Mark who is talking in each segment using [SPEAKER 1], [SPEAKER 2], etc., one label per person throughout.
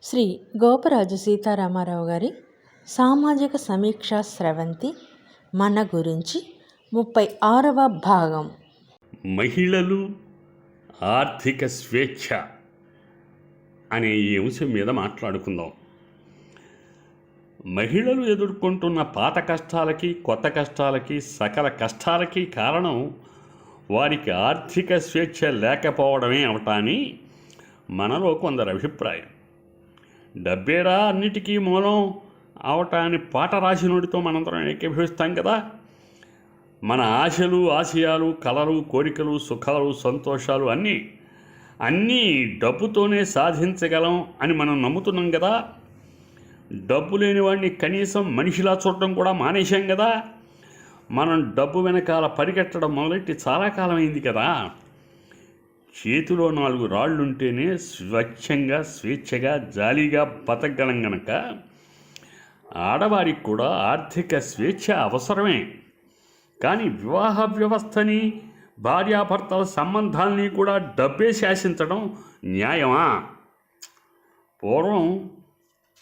[SPEAKER 1] శ్రీ గోపరాజు సీతారామారావు గారి సామాజిక సమీక్షా స్రవంతి మన గురించి 36వ భాగం.
[SPEAKER 2] మహిళలు ఆర్థిక స్వేచ్ఛ అనే ఈ అంశం మీద మాట్లాడుకుందాం. మహిళలు ఎదుర్కొంటున్న పాత కష్టాలకి, కొత్త కష్టాలకి, సకల కష్టాలకి కారణం వారికి ఆర్థిక స్వేచ్ఛ లేకపోవడమే అవటాన్ని మనలో కొందరు అభిప్రాయం. డబ్బేరా అన్నిటికీ మూలం అవటాన్ని పాట రాసినోడితో మనందరం ఏకీభవిస్తాం కదా. మన ఆశలు, ఆశయాలు, కలలు, కోరికలు, సుఖాలు, సంతోషాలు అన్నీ డబ్బుతోనే సాధించగలం అని మనం నమ్ముతున్నాం కదా. డబ్బు లేని వాడిని కనీసం మనిషిలా చూడడం కూడా మానేశాం కదా. మనం డబ్బు వెనకాల పరిగెట్టడం మొదలెట్టి చాలా కాలం అయింది కదా. చేతిలో 4 రాళ్ళుంటేనే స్వచ్ఛంగా, స్వేచ్ఛగా, జాలీగా బతకగలం గనక ఆడవారికి కూడా ఆర్థిక స్వేచ్ఛ అవసరమే. కానీ వివాహ వ్యవస్థని, భార్యాభర్తల సంబంధాలని కూడా డబ్బే శాసించడం న్యాయమా? పూర్వం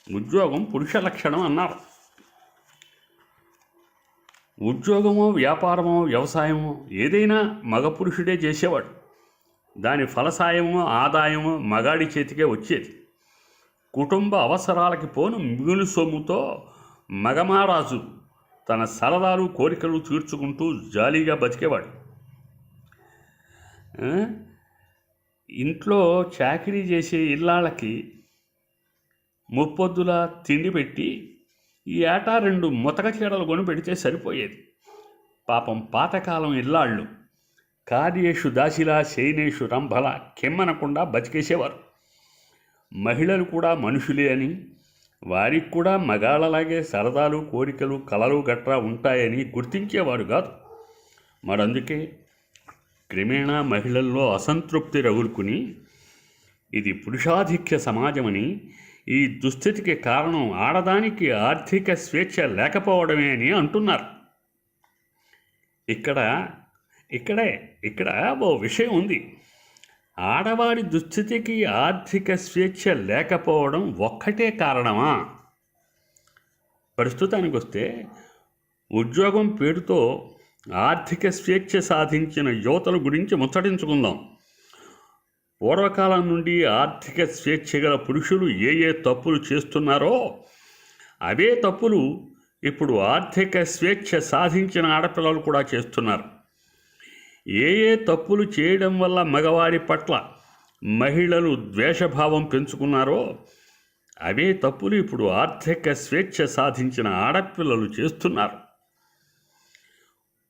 [SPEAKER 2] ఉద్యోగం పురుష లక్షణం అన్నారు. ఉద్యోగమో, వ్యాపారమో, వ్యవసాయమో ఏదైనా మగ పురుషుడే చేసేవాడు. దాని ఫలసాయమో, ఆదాయమో మగాడి చేతికే వచ్చేది. కుటుంబ అవసరాలకి పోను మిగులు సొమ్ముతో మగమారాజు తన సరదాలు, కోరికలు తీర్చుకుంటూ జాలీగా బతికేవాడు. ఇంట్లో చాకరీ చేసే ఇల్లాళ్ళకి ముప్పొద్దులా తిండి పెట్టి ఈ ఏటా 2 ముతక చీరలు కొని పెడితే సరిపోయేది. పాపం పాతకాలం ఇల్లాళ్ళు కార్యేషు దాసిలా, శయనేషు రంభలా కెమ్మనకుండా బతికేసేవారు. మహిళలు కూడా మనుషులే అని, వారికి కూడా మగాళ్ళలాగే సరదాలు, కోరికలు, కలలు గట్రా ఉంటాయని గుర్తించేవారు కాదు. మరందుకే క్రమేణా మహిళల్లో అసంతృప్తి రగులుకుని ఇది పురుషాధిక్య సమాజమని, ఈ దుస్థితికి కారణం ఆడదానికి ఆర్థిక స్వేచ్ఛ లేకపోవడమే అని అంటున్నారు. ఇక్కడ ఓ విషయం ఉంది. ఆడవారి దుస్థితికి ఆర్థిక స్వేచ్ఛ లేకపోవడం ఒక్కటే కారణమా? ప్రస్తుతానికి వస్తే ఉద్యోగం పేరుతో ఆర్థిక స్వేచ్ఛ సాధించిన యువతల గురించి ముచ్చటించుకుందాం. పూర్వకాలం నుండి ఆర్థిక స్వేచ్ఛ గల పురుషులు ఏ తప్పులు చేస్తున్నారో అవే తప్పులు ఇప్పుడు ఆర్థిక స్వేచ్ఛ సాధించిన ఆడపిల్లలు కూడా చేస్తున్నారు. ఏ తప్పులు చేయడం వల్ల మగవారి పట్ల మహిళలు ద్వేషభావం పెంచుకున్నారో అవే తప్పులు ఇప్పుడు ఆర్థిక స్వేచ్ఛ సాధించిన ఆడపిల్లలు చేస్తున్నారు.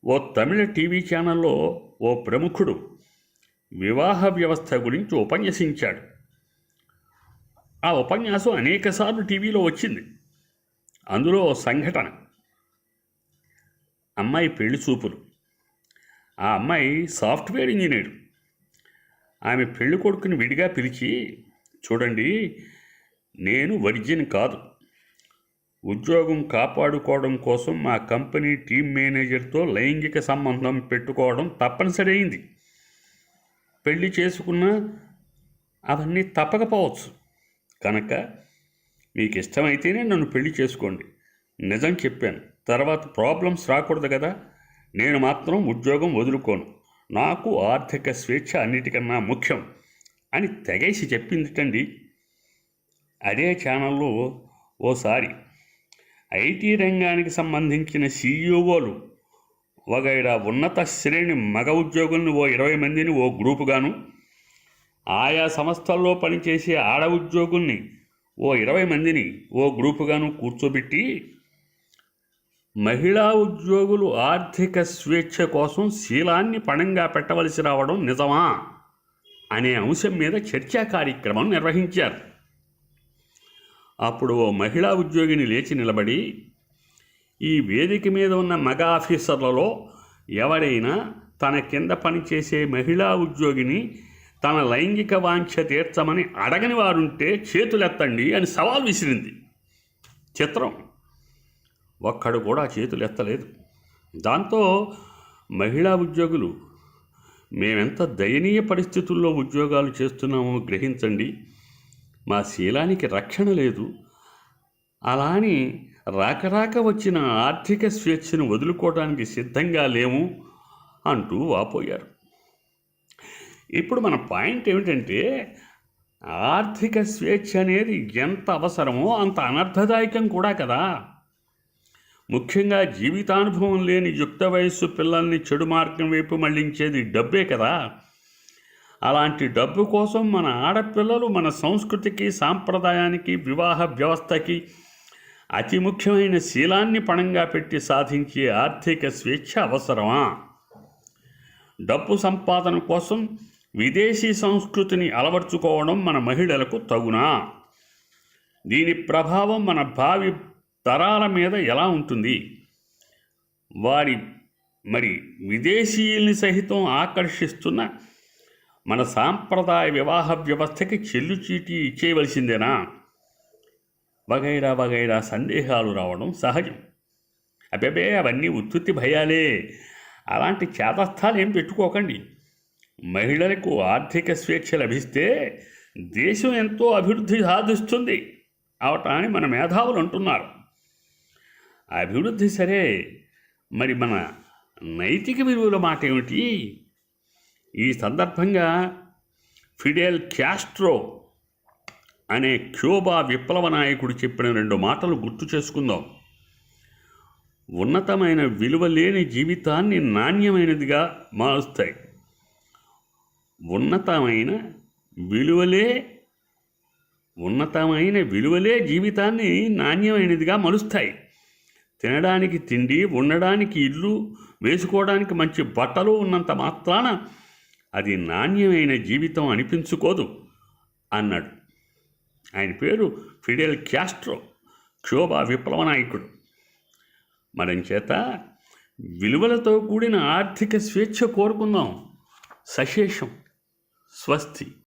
[SPEAKER 2] ఓ తమిళ టీవీ ఛానల్లో ఓ ప్రముఖుడు వివాహ వ్యవస్థ గురించి ఉపన్యసించాడు. ఆ ఉపన్యాసం అనేకసార్లు టీవీలో వచ్చింది. అందులో ఓ సంఘటన. అమ్మాయి పెళ్లి చూపులు. ఆ అమ్మాయి సాఫ్ట్వేర్ ఇంజనీర్. ఆమె పెళ్లి కొడుకుని విడిగా పిలిచి, చూడండి, నేను వర్జిన్ కాదు. ఉద్యోగం కాపాడుకోవడం కోసం మా కంపెనీ టీం మేనేజర్తో లైంగిక సంబంధం పెట్టుకోవడం తప్పనిసరి అయింది. పెళ్లి చేసుకున్నా అవన్నీ తప్పకపోవచ్చు. కనుక మీకు ఇష్టమైతేనే నన్ను పెళ్లి చేసుకోండి. నిజం చెప్పాను. తర్వాత ప్రాబ్లమ్స్ రాకూడదు కదా. నేను మాత్రం ఉద్యోగం వదులుకోను. నాకు ఆర్థిక స్వేచ్ఛ అన్నిటికన్నా ముఖ్యం అని తెగేసి చెప్పిందిటండి. అదే ఛానల్లో ఓసారి ఐటీ రంగానికి సంబంధించిన సీఈఓలు వగైరా ఉన్నత శ్రేణి మగ ఉద్యోగులను ఓ 20 మందిని ఓ గ్రూపుగాను, ఆయా సంస్థల్లో పనిచేసే ఆడ ఉద్యోగుల్ని ఓ 20 మందిని ఓ గ్రూపుగాను కూర్చోబెట్టి మహిళా ఉద్యోగులు ఆర్థిక స్వేచ్ఛ కోసం శీలాన్ని పణంగా పెట్టవలసి రావడం నిజమా అనే అంశం మీద చర్చా కార్యక్రమం నిర్వహించారు. అప్పుడు ఓ మహిళా ఉద్యోగిని లేచి నిలబడి, ఈ వేదిక మీద ఉన్న మగ ఆఫీసర్లలో ఎవరైనా తన కింద పనిచేసే మహిళా ఉద్యోగిని తన లైంగిక వాంఛ తీర్చమని అడగని వారుంటే చేతులెత్తండి అని సవాల్ విసిరింది. చిత్రం, ఒక్కడు కూడా చేతులెత్తలేదు. దాంతో మహిళా ఉద్యోగులు, మేమెంత దయనీయ పరిస్థితుల్లో ఉద్యోగాలు చేస్తున్నామో గ్రహించండి, మా శీలానికి రక్షణ లేదు, అలా అని రాక వచ్చిన ఆర్థిక స్వేచ్ఛను వదులుకోవడానికి సిద్ధంగా లేము అంటూ వాపోయారు. ఇప్పుడు మన పాయింట్ ఏమిటంటే, ఆర్థిక స్వేచ్ఛ అనేది ఎంత అవసరమో అంత అనర్థదాయకం కూడా కదా. ముఖ్యంగా జీవితానుభవం లేని యుక్త వయస్సు పిల్లల్ని చెడు మార్గం వైపు మళ్లించేది డబ్బే కదా. అలాంటి డబ్బు కోసం మన ఆడపిల్లలు మన సంస్కృతికి, సాంప్రదాయానికి, వివాహ వ్యవస్థకి, అతి ముఖ్యమైన శీలాన్ని పణంగా పెట్టి సాధించే ఆర్థిక స్వేచ్ఛ అవసరమా? డబ్బు సంపాదన కోసం విదేశీ సంస్కృతిని అలవర్చుకోవడం మన మహిళలకు తగునా? దీని ప్రభావం మన భావి తరాల మీద ఎలా ఉంటుంది? మరి విదేశీయుల్ని సహితం ఆకర్షిస్తున్న మన సాంప్రదాయ వివాహ వ్యవస్థకి చెల్లుచీటీ ఇచ్చేయవలసిందేనా? వగైరా సందేహాలు రావడం సహజం. అబ్బే, అవన్నీ ఉత్తుత్తి భయాలే. అలాంటి చేతస్థాలు ఏం పెట్టుకోకండి. మహిళలకు ఆర్థిక స్వేచ్ఛ లభిస్తే దేశం ఎంతో అభివృద్ధి సాధిస్తుంది అవటాన్ని మన మేధావులు అంటున్నారు. అభివృద్ధి సరే, మరి మన నైతిక విలువల మాట ఏమిటి? ఈ సందర్భంగా ఫిడెల్ క్యాస్ట్రో అనే క్యూబా విప్లవ నాయకుడు చెప్పిన 2 మాటలు గుర్తు చేసుకుందాం. ఉన్నతమైన విలువ లేని జీవితాన్ని నాణ్యమైనదిగా మారుస్తాయి. ఉన్నతమైన విలువలే జీవితాన్ని నాణ్యమైనదిగా మలుస్తాయి. తినడానికి తిండి, ఉండడానికి ఇల్లు, వేసుకోవడానికి మంచి బట్టలు ఉన్నంత మాత్రాన అది నాణ్యమైన జీవితం అనిపించుకోదు అన్నాడు. ఆయన పేరు ఫిడెల్ క్యాస్ట్రో, క్యూబా విప్లవ నాయకుడు. మరంచేత విలువలతో కూడిన ఆర్థిక స్వేచ్ఛ కోరుకుందాం. సశేషం. స్వస్తి.